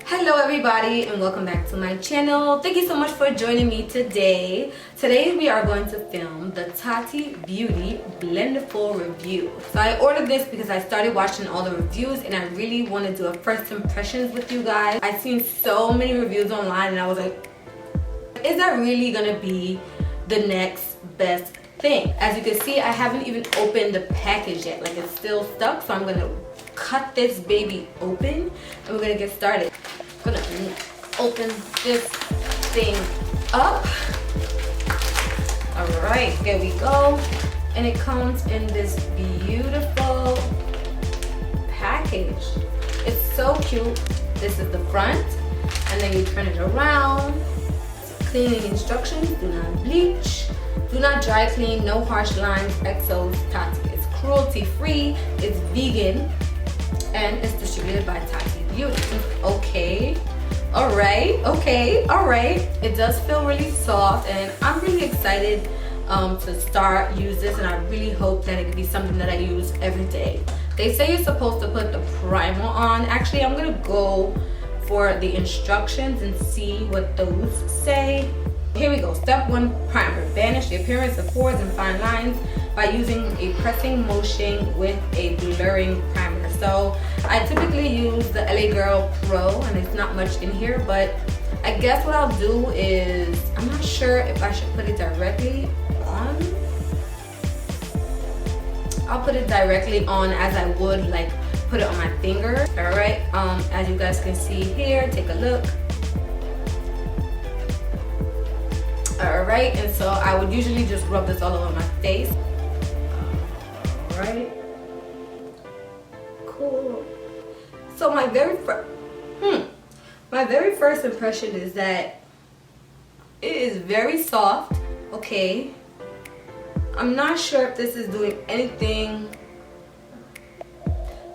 Hello everybody and welcome back to my channel. Thank you so much for joining me today. Today we are going to film the Tati Beauty Blendiful review. So I ordered this because I started watching all the reviews and I really want to do a first impressions with you guys. I've seen so many reviews online and I was like, is that really gonna be the next best thing? As you can see, I haven't even opened the package yet. Like, it's still stuck, so I'm gonna cut this baby open and we're gonna get started. I'm gonna open this thing up. All right, there we go. And it comes in this beautiful package. It's so cute. This is the front, and then you turn it around. Cleaning instructions: do not bleach, do not dry clean, no harsh lines, exos, Tati. It's cruelty free, it's vegan, and it's distributed by Tati Beauty. Okay, all right, okay, all right. It does feel really soft, and I'm really excited to start use this, and I really hope that it can be something that I use every day. They say you're supposed to put the primer on. Actually, I'm gonna go for the instructions and see what those say. Here we go. Step 1, primer. Banish the appearance of pores and fine lines by using a pressing motion with a blurring primer. So I typically use the LA Girl Pro, and it's not much in here, but I guess what I'll do is, I'm not sure if I should put it directly on. I'll put it directly on as I would like put it on my finger. All right, as you guys can see here, take a look. All right, and so I would usually just rub this all over my face. All right, cool. So my very first impression is that it is very soft. Okay, I'm not sure if this is doing anything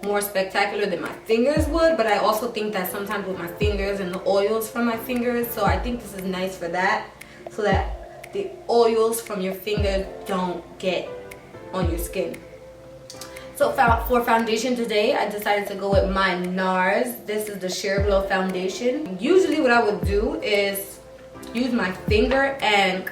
more spectacular than my fingers would, but I also think that sometimes with my fingers and the oils from my fingers, so I think this is nice for that, so that the oils from your fingers don't get on your skin. So for foundation today, I decided to go with my NARS. This is the Sheer Glow foundation. Usually what I would do is use my finger, and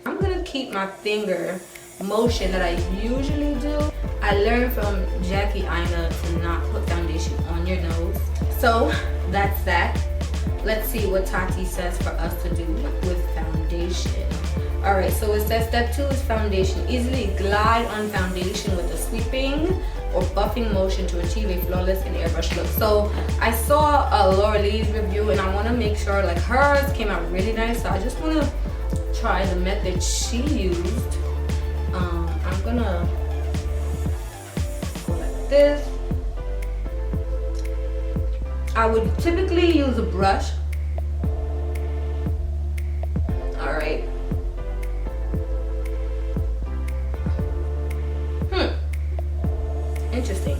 I'm gonna keep my finger motion that I usually do. I learned from Jackie Aina to not put foundation on your nose. So that's that. Let's see what Tati says for us to do with foundation. All right, so it says step 2 is foundation. Easily glide on foundation with a sweeping or buffing motion to achieve a flawless and airbrush look. So I saw a Laura Lee's review, and I want to make sure like hers came out really nice. So I just want to try the method she used. I'm gonna go like this. I would typically use a brush. All right. Interesting.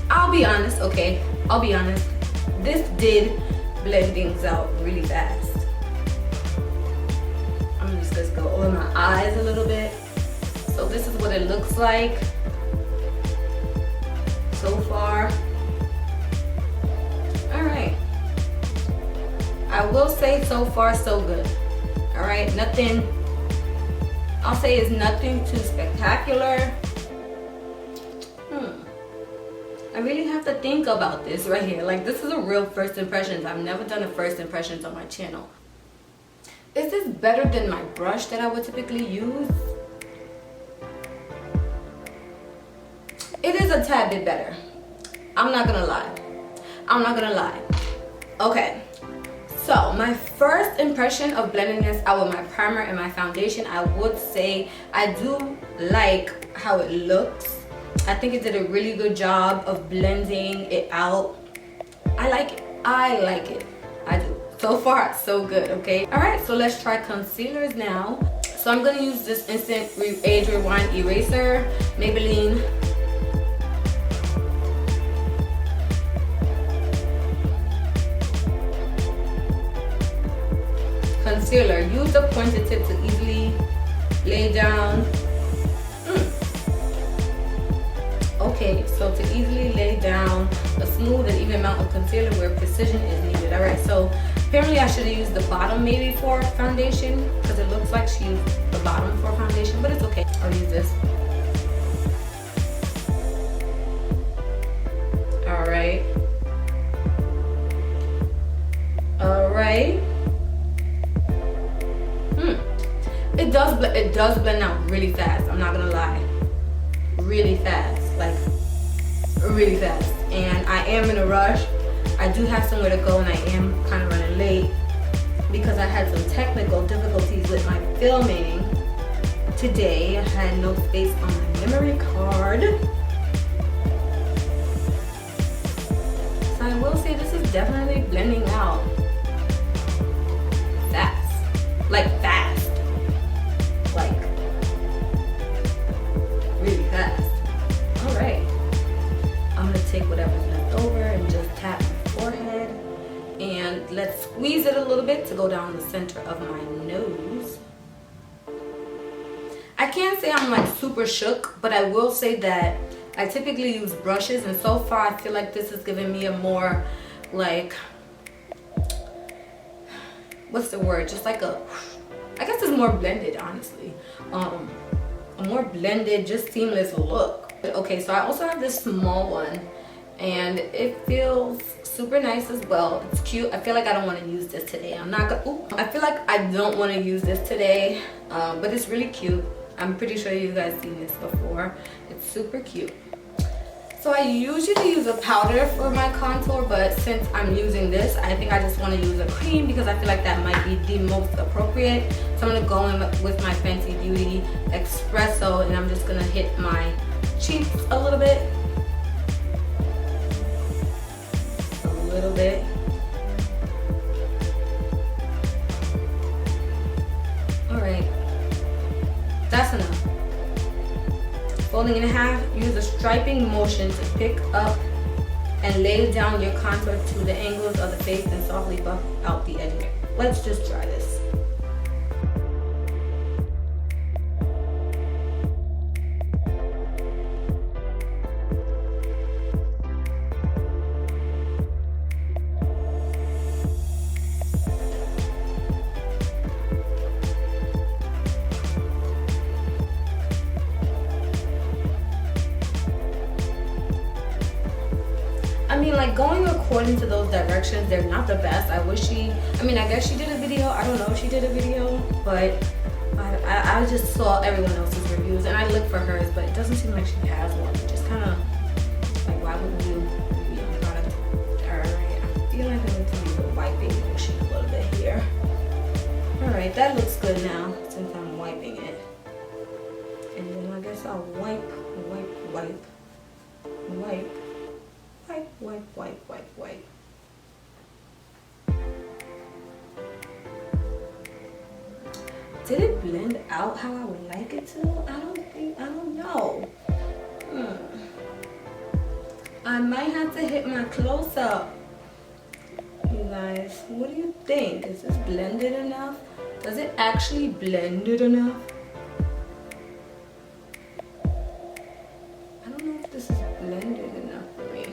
I'll be honest, okay? I'll be honest. This did blend things out really fast. I'm just gonna go over my eyes a little bit. So this is what it looks like so far. All right. I will say so far so good. All right, nothing, I'll say is nothing too spectacular. I really have to think about this right here. Like, this is a real first impressions. I've never done a first impressions on my channel. Is this better than my brush that I would typically use? It is a tad bit better. I'm not gonna lie. I'm not gonna lie. Okay. So my first impression of blending this out with my primer and my foundation, I would say I do like how it looks. I think it did a really good job of blending it out. I like it. I like it. I do. So far, so good, okay? All right, so let's try concealers now. So I'm gonna use this Instant Age Rewind Eraser, Maybelline concealer. Use the pointed tip to easily lay down Okay, so to easily lay down a smooth and even amount of concealer where precision is needed. All right, so apparently I should have used the bottom maybe for foundation because it looks like she used the bottom for foundation, but it's okay. I'll use this. All right. All right. It does blend out really fast. I'm not gonna lie. Really fast, like really fast. And I am in a rush. I do have somewhere to go and I am kind of running late because I had some technical difficulties with my filming today. I had no space on my memory card. So I will say this is definitely blending out fast, like fast. Like really fast. All right, I'm gonna take whatever's left over and just tap my forehead, and let's squeeze it a little bit to go down the center of my nose. I can't say I'm like super shook, but I will say that I typically use brushes, and so far I feel like this is giving me a more like, what's the word, just like a, I guess it's more blended, honestly. A more blended, just seamless look. Okay, so I also have this small one and it feels super nice as well. It's cute. I feel like I don't want to use this today. I'm not gonna, I feel like I don't want to use this today, but it's really cute. I'm pretty sure you guys seen this before. It's super cute. So I usually use a powder for my contour, but since I'm using this, I think I just want to use a cream because I feel like that might be the most appropriate. So I'm going to go in with my Fenty Beauty Espresso, and I'm just going to hit my cheeks a little bit. A little bit. Alright. That's enough. Folding in half, use a striping motion to pick up and lay down your contour to the angles of the face and softly buff out the edges. Let's just try this. I mean, like, going according to those directions, they're not the best. I wish I guess she did a video. I don't know if she did a video, but I just saw everyone else's reviews and I looked for hers, but it doesn't seem like she has one. It just kind of, like, why wouldn't you review a product? Alright, I feel like I need to use a wiping motion a little bit here. Alright, that looks good now since I'm wiping it. And then I guess I'll wipe. Did it blend out how I would like it to? I don't know. I might have to hit my close-up. You guys, what do you think? Is this blended enough? Does it actually blend it enough? I don't know if this is blended enough for me.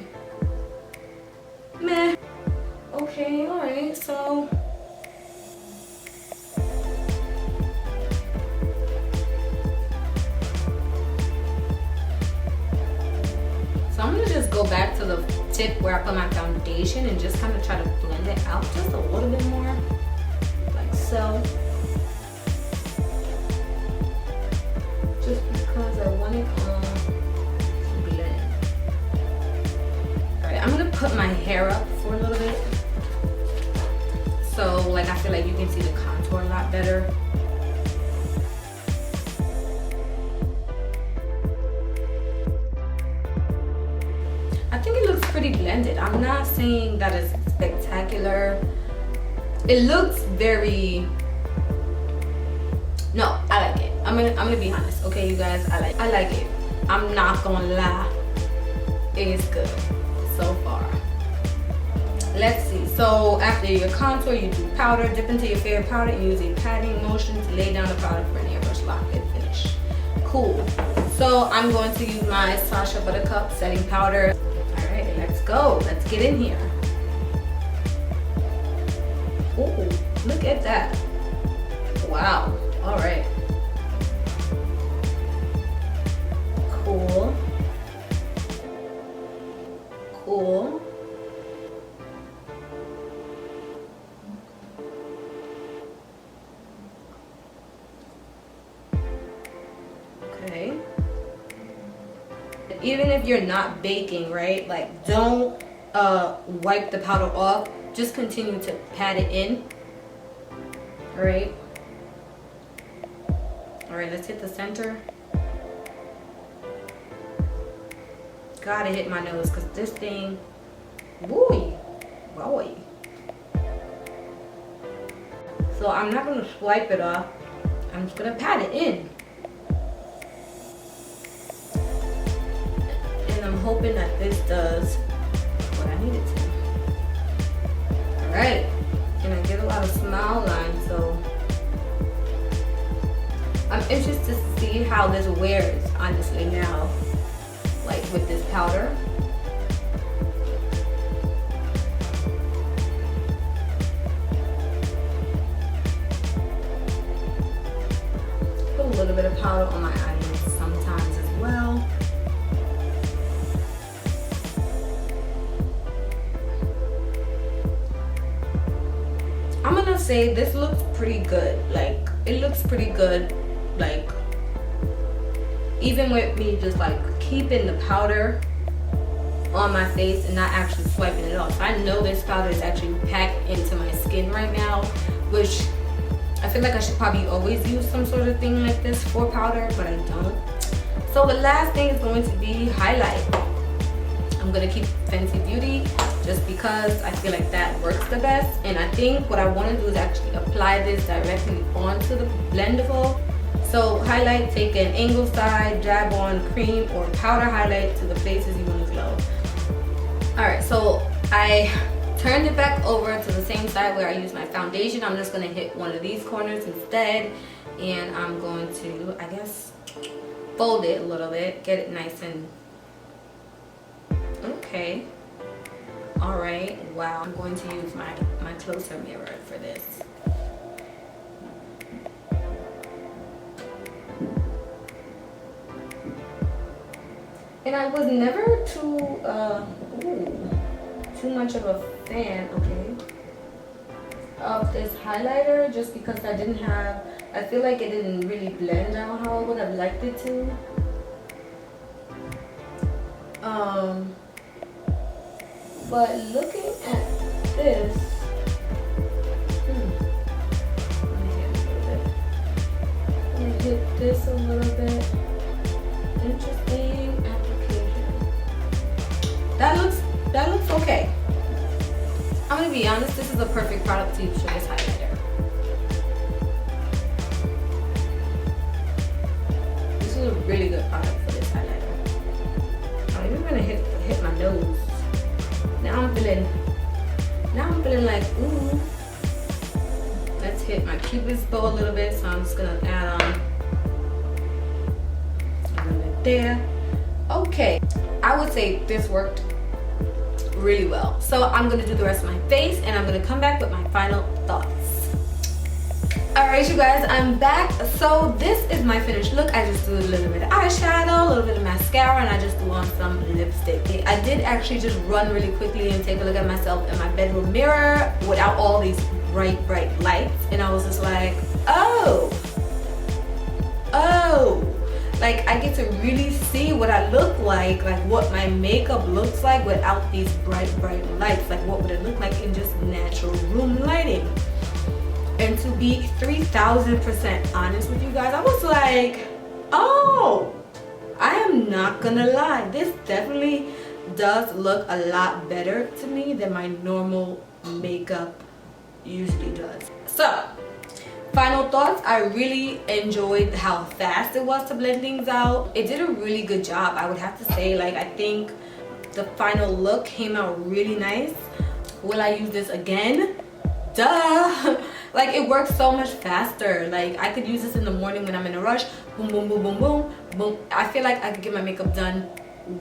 Meh. Okay, alright, so I'm gonna just go back to the tip where I put my foundation and just kind of try to blend it out just a little bit more, like so. Just because I want it to blend. Alright, I'm gonna put my hair up for a little bit. So, like, I feel like you can see the contour a lot better. I think it looks pretty blended. I'm not saying that it's spectacular. It looks very, no, I like it. I'm gonna be honest, okay, you guys, I like it. I'm not gonna lie. It is good so far. Let's see. So after your contour, you do powder. Dip into your favorite powder and use a patting motion to lay down the powder for an airbrush lock and finish. Cool. So I'm going to use my Sasha Buttercup setting powder. All right, let's go. Let's get in here. Ooh, look at that. Wow. All right. Cool. Cool. Okay. Even if you're not baking, right? Like, don't wipe the powder off. Just continue to pat it in. All right. All right, let's hit the center. Gotta hit my nose because this thing, boy. So I'm not gonna swipe it off. I'm just gonna pat it in. And I'm hoping that this does what I need it to. All right, and I get a lot of smile lines, so I'm interested to see how this wears, honestly, now, like with this powder. Put a little bit of powder on my eyelids sometimes as well. I'm gonna say this looks pretty good. Like, it looks pretty good. Like, even with me just like keeping the powder on my face and not actually swiping it off. I know this powder is actually packed into my skin right now, which I feel like I should probably always use some sort of thing like this for powder, but I don't. So the last thing is going to be highlight. I'm gonna keep Fenty Beauty just because I feel like that works the best. And I think what I want to do is actually apply this directly onto the Blendiful. So highlight, take an angle side, dab on cream or powder highlight to the places you want to glow. All right, so I turned it back over to the same side where I used my foundation. I'm just gonna hit one of these corners instead, and I'm going to, I guess, fold it a little bit, get it nice and okay. All right, wow. I'm going to use my closer mirror for this. And I was never too much of a fan, okay, of this highlighter, just because I feel like it didn't really blend out how I would have liked it to. But looking at this, let me hit this a little bit. Interesting application. That looks okay. I'm gonna be honest, this is a perfect product to use for this highlighter. This is a really good product for this highlighter. I'm even gonna hit my nose. Now I'm feeling like, ooh. Let's hit my cupid's bow a little bit, so I'm just gonna add on a little bit there. Okay, I would say this worked really well. So I'm gonna do the rest of my face and I'm gonna come back with my final thoughts. Alright you guys, I'm back. So this is my finished look. I just do a little bit of eyeshadow, a little bit of mascara, and I just threw on some lipstick. I did actually just run really quickly and take a look at myself in my bedroom mirror without all these bright lights, and I was just like, oh, like I get to really see what I look like what my makeup looks like without these bright lights. Like, what would it look like in just natural room lighting? And to be 3000% honest with you guys, I was like, oh, I am not gonna lie, this definitely does look a lot better to me than my normal makeup usually does. So final thoughts, I really enjoyed how fast it was to blend things out. It did a really good job, I would have to say. Like, I think the final look came out really nice. Will I use this again? Duh. Like, it works so much faster. Like, I could use this in the morning when I'm in a rush. Boom, boom, boom, boom, boom, boom. I feel like I could get my makeup done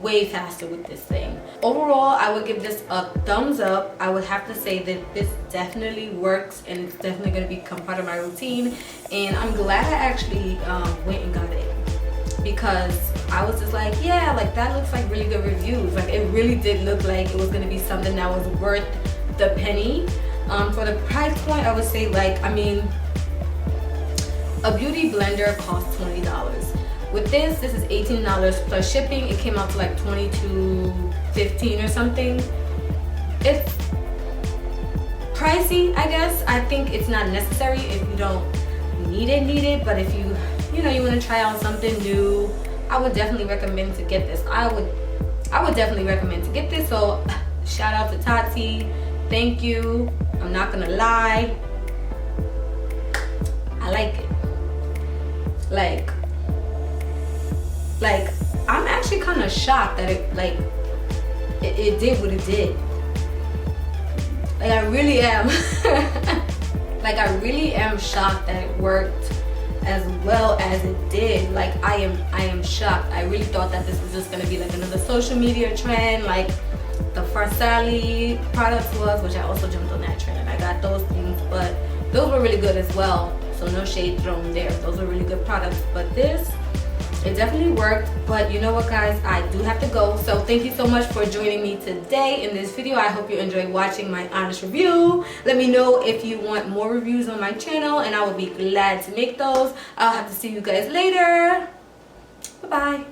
way faster with this thing. Overall, I would give this a thumbs up. I would have to say that this definitely works, and it's definitely going to become part of my routine. And I'm glad I actually went and got it, because I was just like, yeah, like that looks like really good reviews. Like, it really did look like it was going to be something that was worth the penny. For the price point, I would say, like, I mean, a beauty blender costs $20. With this is $18 plus shipping. It came out to like $22.15 or something. It's pricey, I guess. I think it's not necessary if you don't need it. But if you want to try out something new, I would definitely recommend to get this. I would definitely recommend to get this. So shout out to Tati. Thank you. I'm not gonna lie, I like it. Like I'm actually kind of shocked that it did what it did. Like, I really am. Like, I really am shocked that it worked as well as it did. Like, I am shocked. I really thought that this was just gonna be like another social media trend, like the Farsali products was, which I also jumped on that trend. I got those things, but those were really good as well. So no shade thrown there. Those are really good products. But this, it definitely worked. But you know what, guys, I do have to go. So thank you so much for joining me today in this video. I hope you enjoyed watching my honest review. Let me know if you want more reviews on my channel, and I will be glad to make those. I'll have to see you guys later. Bye bye.